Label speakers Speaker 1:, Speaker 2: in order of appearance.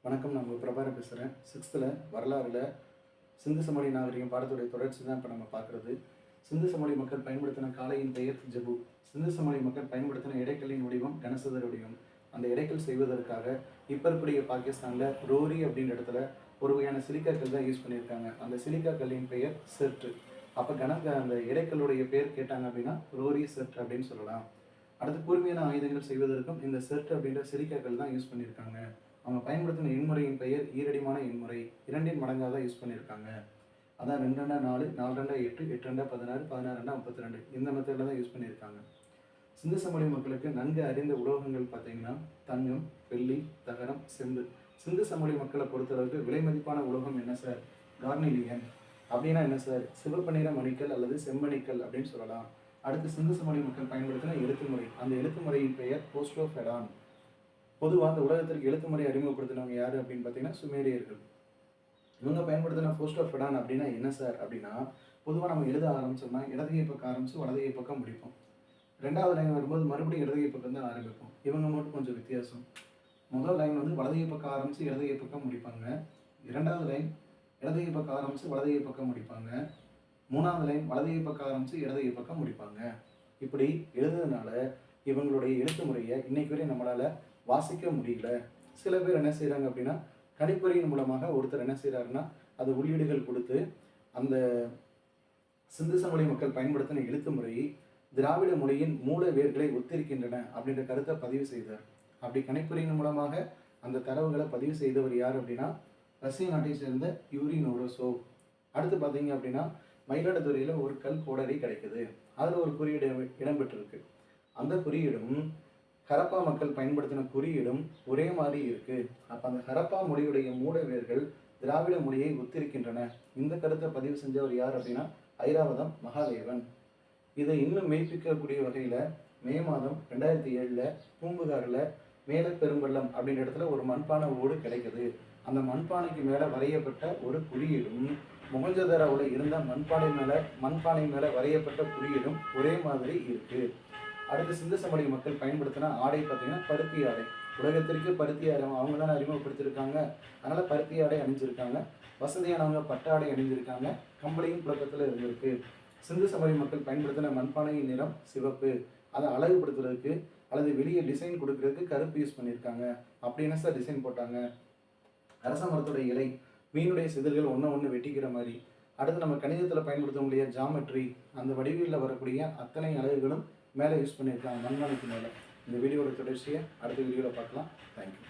Speaker 1: வணக்கம். நான் உங்கள் பிரபாகரன் பேசுகிறேன். 6th வரலாறுல சிந்து சமவெளி நாகரிகம் பாடத்துடைய தொடர்ச்சி தான் இப்போ நம்ம பார்க்குறது. சிந்து சமவெளி மக்கள் பயன்படுத்தின காளையின் பெயர் ஜபு. சிந்து சமவெளி மக்கள் பயன்படுத்தின இடைக்கல்லின் வடிவம் கனசதுர வடிவம். அந்த இடைக்கல் செய்வதற்காக இப்போ இருக்கக்கூடிய பாகிஸ்தானில் ரோரி அப்படின்ற இடத்துல ஒரு வகையான சிலிக்கா கல் தான் யூஸ் பண்ணியிருக்காங்க. அந்த சிலிக்கா கல்லின் பெயர் செர்ட். அப்போ அந்த இடைக்கல்லுடைய பேர் கேட்டாங்க அப்படின்னா ரோரி செர்ட் அப்படின்னு சொல்லலாம். அடுத்து கூர்மையான ஆயுதங்கள் செய்வதற்கும் இந்த செர்ட் அப்படின்ற சிலிக்கா கல் தான் யூஸ் பண்ணியிருக்காங்க. அவங்க பயன்படுத்தின எண்முறையின் பெயர் ஈரடிமான எண்முறை. 2 மடங்காக தான் யூஸ் பண்ணியிருக்காங்க. அதான் 2 4 4 8 8 16 16 32 இந்த மெத்தடில் தான் யூஸ் பண்ணியிருக்காங்க. சிந்து சமவெளி மக்களுக்கு நன்கு அறிந்த உலோகங்கள் பார்த்தீங்கன்னா தங்கம், வெள்ளி, தகரம், செம்பு. சிந்து சமவெளி மக்களை பொறுத்தளவுக்கு விலை மதிப்பான உலோகம் என்ன சார்? கார்னிலியன். அப்படின்னா என்ன சார்? சிவப்பு நிற மணிக்கல் அல்லது செம்மணிக்கல் அப்படின்னு சொல்லலாம். அடுத்து சிந்து சமவெளி மக்கள் பயன்படுத்தின எழுத்துமுறை. அந்த எழுத்துமுறையின் பெயர் போஸ்டோஃபெடான். பொதுவாக அந்த உலகத்திற்கு எழுத்துமுறை அறிமுகப்படுத்தினவங்க யார் அப்படின்னு பார்த்தீங்கன்னா சுமேரியர்கள். இவங்க பயன்படுத்தின போஸ்டோஃபெடான் அப்படின்னா என்ன சார் அப்படின்னா, பொதுவாக நம்ம எழுத ஆரம்பிச்சோம்னா இடதுகை பக்கம் ஆரம்பித்து வலதுகை பக்கம் முடிப்போம். 2வது லைன் வரும்போது மறுபடியும் இடதுகை பக்கம் தான் ஆரம்பிப்போம். இவங்க மட்டும் கொஞ்சம் வித்தியாசம். முதல் லைன் வந்து வலதுகை பக்கம் ஆரம்பித்து இடதுகை பக்கம் முடிப்பாங்க. 2வது லைன் இடதுகை பக்கம் ஆரம்பித்து வலதுகை பக்கம் முடிப்பாங்க. 3வது லைன் வலதுகை பக்கம் ஆரம்பித்து இடதுகை பக்கம் முடிப்பாங்க. இப்படி எழுதுறதுனால இவங்களுடைய எழுத்து முறையை இன்னைக்கு வரை நம்மளால் வாசிக்க முடியல. சில பேர் என்ன செய்கிறாங்க அப்படின்னா, கணிப்பொறியின் மூலமாக ஒருத்தர் என்ன செய்கிறாருன்னா, அது உள்ளீடுகள் கொடுத்து அந்த சிந்து சமவெளி மக்கள் பயன்படுத்தின எழுத்து முறை திராவிட மொழியின் மூல வேர்களை ஒத்திருக்கின்றன அப்படின்ற கருத்தை பதிவு செய்தார். அப்படி கணிப்பொறியின் மூலமாக அந்த தரவுகளை பதிவு செய்தவர் யார் அப்படின்னா, ரஷ்ய நாட்டை சேர்ந்த யூரி நோரோசோவ். அடுத்து பார்த்தீங்க அப்படின்னா, மயிலாடுதுறையில் ஒரு கல் கோடரி கிடைக்குது. அதில் ஒரு குறியீடு இடம்பெற்றிருக்கு. அந்த குறியீடும் ஹரப்பா மக்கள் பயன்படுத்தின குறியீடும் ஒரே மாதிரி இருக்கு. அப்போ அந்த ஹரப்பா மொழியுடைய மூல வேர்கள் திராவிட மொழியை ஒத்திருக்கின்றன. இந்த கருத்தை பதிவு செஞ்சவர் யார் அப்படின்னா ஐராவதம் மகாதேவன். இதை இன்னும் மெய்ப்பிக்கக்கூடிய வகையில் மே மாதம் 2007 பூம்புகாரில் மேல பெரும்பள்ளம் அப்படின்ற இடத்துல ஒரு மண்பானை ஓடு கிடைக்குது. அந்த மண்பானைக்கு மேலே வரையப்பட்ட ஒரு குறியீடும் மொஹஞ்சதாரோவில் இருந்த மண்பானை மேலே வரையப்பட்ட குறியீடும் ஒரே மாதிரி இருக்கு. அடுத்து சிந்து சமவெளி மக்கள் பயன்படுத்தின ஆடை பார்த்தீங்கன்னா பருத்தி ஆடை. உலகத்திற்கு பருத்தி ஆடை அவங்க தானே அறிமுகப்படுத்தியிருக்காங்க. அதனால் பருத்தி ஆடை அணிஞ்சிருக்காங்க. வசதியானவங்க பட்டாடை அணிஞ்சிருக்காங்க. கம்பளியும் புழக்கத்தில் இருந்திருக்கு. சிந்து சமவெளி மக்கள் பயன்படுத்தின மண்பானையின் நிறம் சிவப்பு. அதை அழகுபடுத்துறதுக்கு அல்லது வெளியே டிசைன் கொடுக்கறதுக்கு கருப்பு யூஸ் பண்ணியிருக்காங்க. அப்படி என்ன சார் டிசைன் போட்டாங்க? அரச மரத்துடைய இலை, மீனுடைய சிதல்கள் ஒன்று வெட்டிக்கிற மாதிரி. அடுத்து நம்ம கணிதத்தில் பயன்படுத்தக்கூடிய ஜாமெட்ரி, அந்த வடிவியலில் வரக்கூடிய அத்தனை அலகுகளும் மேலே யூஸ் பண்ணியிருக்காங்க மண்பானைக்கு மேலே. இந்த வீடியோட தொடர்ச்சியை அடுத்த வீடியோவில் பார்க்கலாம். தேங்க்யூ.